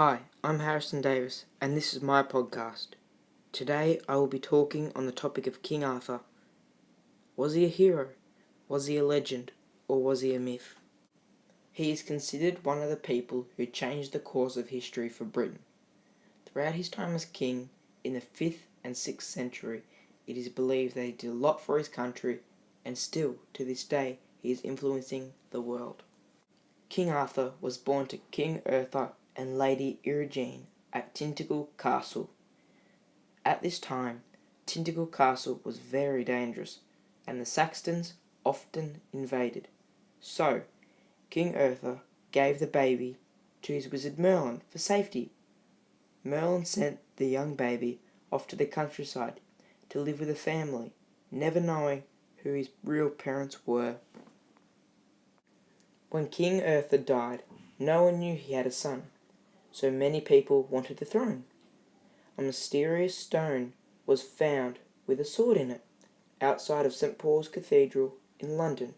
Hi, I'm Harrison Davis, and this is my podcast. Today I will be talking on the topic of King Arthur. Was he a hero? Was he a legend? Or was he a myth? He is considered one of the people who changed the course of history for Britain. Throughout his time as king, in the 5th and 6th century, it is believed that he did a lot for his country, and still, to this day, he is influencing the world. King Arthur was born to King Uther and Lady Iregeine at Tintagel Castle. At this time, Tintagel Castle was very dangerous, and the Saxons often invaded. So, King Uther gave the baby to his wizard Merlin for safety. Merlin sent the young baby off to the countryside to live with a family, never knowing who his real parents were. When King Uther died, no one knew he had a son, so many people wanted the throne. A mysterious stone was found with a sword in it, outside of St. Paul's Cathedral in London.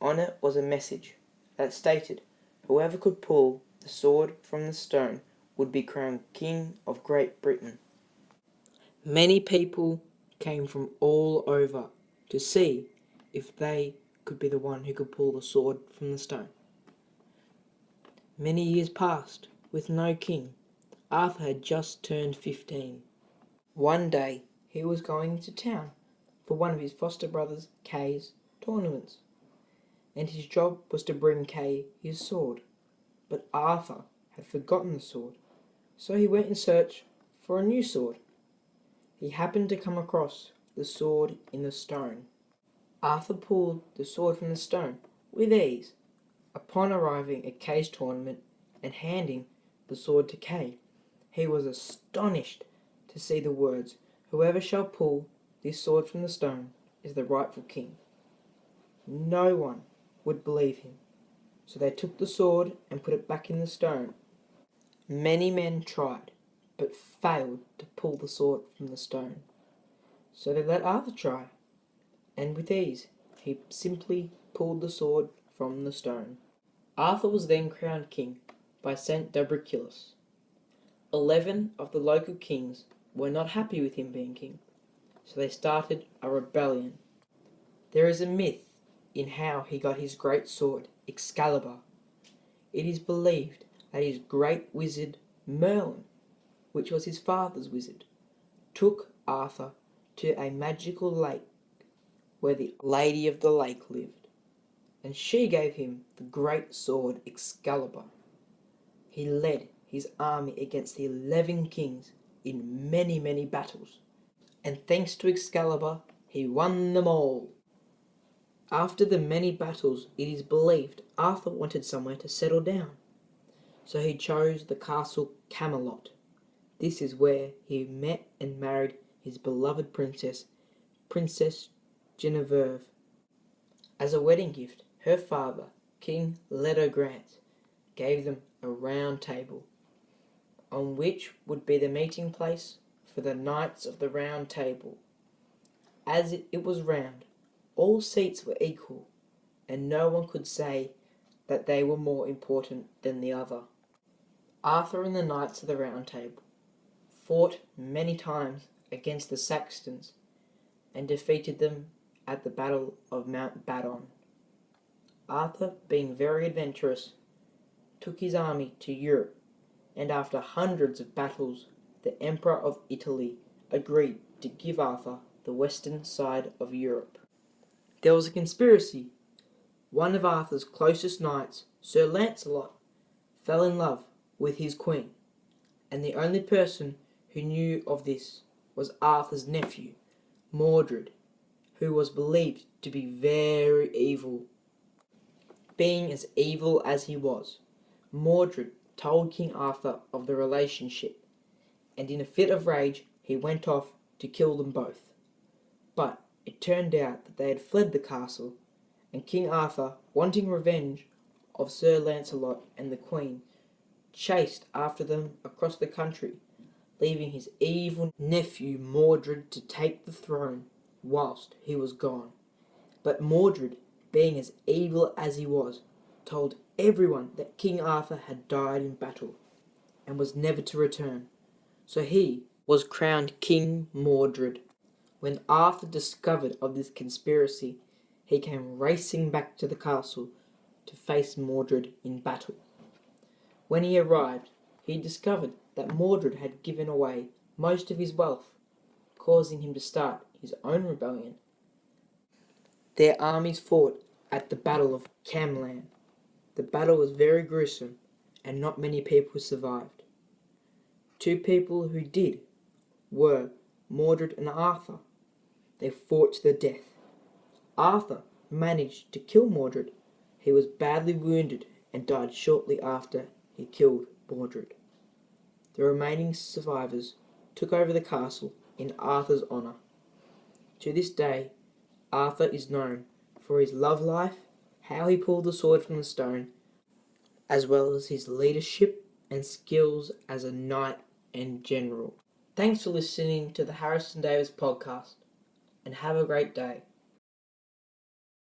On it was a message that stated whoever could pull the sword from the stone would be crowned King of Great Britain. Many people came from all over to see if they could be the one who could pull the sword from the stone. Many years passed with no king. Arthur had just turned 15. One day he was going into town for one of his foster brother Kay's tournaments, and his job was to bring Kay his sword. But Arthur had forgotten the sword, so he went in search for a new sword. He happened to come across the sword in the stone. Arthur pulled the sword from the stone with ease. Upon arriving at Kay's tournament and handing the sword to Kay, he was astonished to see the words, "Whoever shall pull this sword from the stone is the rightful king." No one would believe him, so they took the sword and put it back in the stone. Many men tried, but failed to pull the sword from the stone. So they let Arthur try, and with ease he simply pulled the sword from the stone. Arthur was then crowned king by St. Dubriculus. 11 of the local kings were not happy with him being king, so they started a rebellion. There is a myth in how he got his great sword, Excalibur. It is believed that his great wizard Merlin, which was his father's wizard, took Arthur to a magical lake where the Lady of the Lake lived, and she gave him the great sword Excalibur. He led his army against the 11 kings in many, many battles, and thanks to Excalibur, he won them all. After the many battles, it is believed Arthur wanted somewhere to settle down, so he chose the castle Camelot. This is where he met and married his beloved princess, Princess Guinevere. As a wedding gift, her father, King Leodegrance, gave them a round table, on which would be the meeting place for the Knights of the Round Table. As it was round, all seats were equal, and no one could say that they were more important than the other. Arthur and the Knights of the Round Table fought many times against the Saxons and defeated them at the Battle of Mount Badon. Arthur, being very adventurous, took his army to Europe, and after hundreds of battles, the Emperor of Italy agreed to give Arthur the western side of Europe. There was a conspiracy. One of Arthur's closest knights, Sir Lancelot, fell in love with his queen, and the only person who knew of this was Arthur's nephew, Mordred, who was believed to be very evil. Being as evil as he was, Mordred told King Arthur of the relationship, and in a fit of rage he went off to kill them both. But it turned out that they had fled the castle, and King Arthur, wanting revenge of Sir Lancelot and the Queen, chased after them across the country, leaving his evil nephew Mordred to take the throne whilst he was gone. But Mordred, being as evil as he was, told everyone that King Arthur had died in battle. and was never to return. So he was crowned King Mordred. When Arthur discovered of this conspiracy, he came racing back to the castle to face Mordred in battle. When he arrived, he discovered that Mordred had given away most of his wealth, causing him to start his own rebellion. Their armies fought at the Battle of Camlan. The battle was very gruesome, and not many people survived. Two people who did were Mordred and Arthur. They fought to the death. Arthur managed to kill Mordred. He was badly wounded and died shortly after he killed Mordred. The remaining survivors took over the castle in Arthur's honour. To this day, Arthur is known for his love life, how he pulled the sword from the stone, as well as his leadership and skills as a knight and general. Thanks for listening to the Harrison Davis podcast, and have a great day.